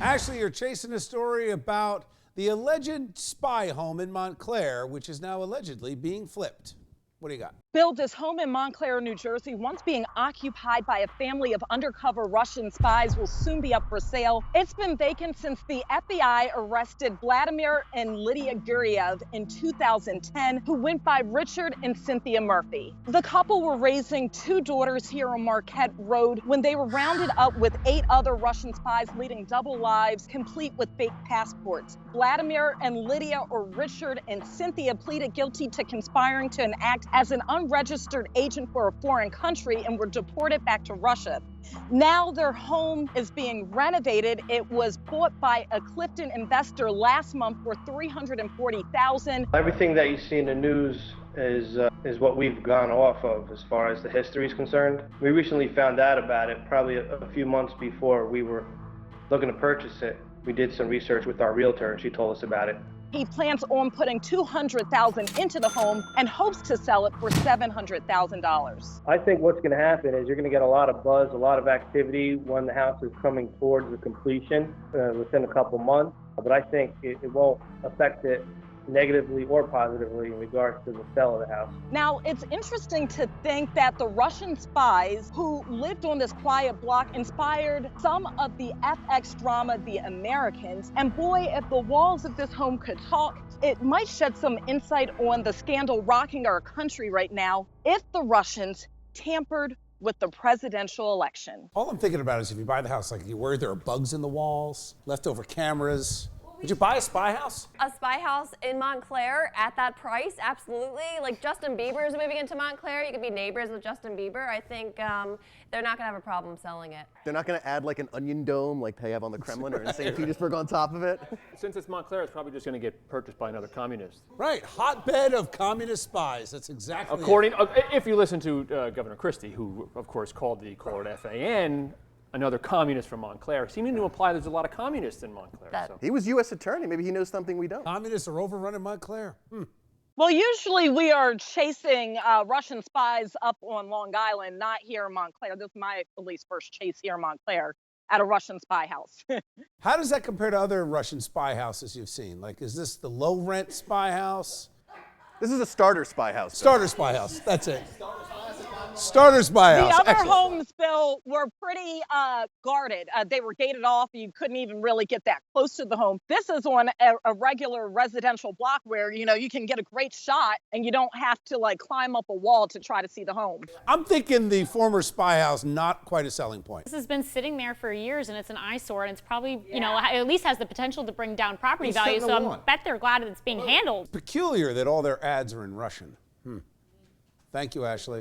Ashley, you're chasing a story about the alleged spy home in Montclair, which is now allegedly being flipped. What do you got? Bill, this home in Montclair, New Jersey, once being occupied by a family of undercover Russian spies, will soon be up for sale. It's been vacant since the FBI arrested Vladimir and Lydia Guryev in 2010, who went by Richard and Cynthia Murphy. The couple were raising 2 daughters here on Marquette Road when they were rounded up with 8 other Russian spies leading double lives, complete with fake passports. Vladimir and Lydia, or Richard and Cynthia, pleaded guilty to conspiring to enact as an unregistered agent for a foreign country and were deported back to Russia. Now their home is being renovated. It was bought by a Clifton investor last month for $340,000. Everything that you see in the news is what we've gone off of as far as the history is concerned. We recently found out about it probably a few months before we were looking to purchase it. We did some research with our realtor and she told us about it. He plans on putting $200,000 into the home and hopes to sell it for $700,000. I think what's going to happen is you're going to get a lot of buzz, a lot of activity when the house is coming towards the completion within a couple months. But I think it won't affect it negatively or positively in regards to the sale of the house. Now, it's interesting to think that the Russian spies who lived on this quiet block inspired some of the FX drama, The Americans. And boy, if the walls of this home could talk, it might shed some insight on the scandal rocking our country right now if the Russians tampered with the presidential election. All I'm thinking about is if you buy the house, like, you worried there are bugs in the walls, leftover cameras. Would you buy a spy house? A spy house in Montclair at that price? Absolutely. Like Justin Bieber is moving into Montclair. You could be neighbors with Justin Bieber. I think they're not going to have a problem selling it. They're not going to add like an onion dome like they have on the Kremlin or in St. Petersburg on top of it. Since it's Montclair, it's probably just going to get purchased by another communist. Right, hotbed of communist spies. That's exactly According, if you listen to Governor Christie, who of course called the colored FAN another communist from Montclair, seeming to imply there's a lot of communists in Montclair. He was U.S. attorney. Maybe he knows something we don't. Communists are overrunning Montclair. Well, usually we are chasing Russian spies up on Long Island, not here in Montclair. This is my, at least, first chase here in Montclair at a Russian spy house. How does that compare to other Russian spy houses you've seen? Like, is this the low-rent spy house? This is a starter spy house. Starter spy house, that's it. Starter spy house. The other Excellent. homes, Bill, were pretty guarded. They were gated off. You couldn't even really get that close to the home. This is on a regular residential block where, you know, you can get a great shot and you don't have to like climb up a wall to try to see the home. I'm thinking the former spy house, not quite a selling point. This has been sitting there for years and it's an eyesore and it's probably, you know, at least has the potential to bring down property value. So I bet they're glad that it's being handled. Peculiar that all their ads are in Russian. Thank you, Ashley.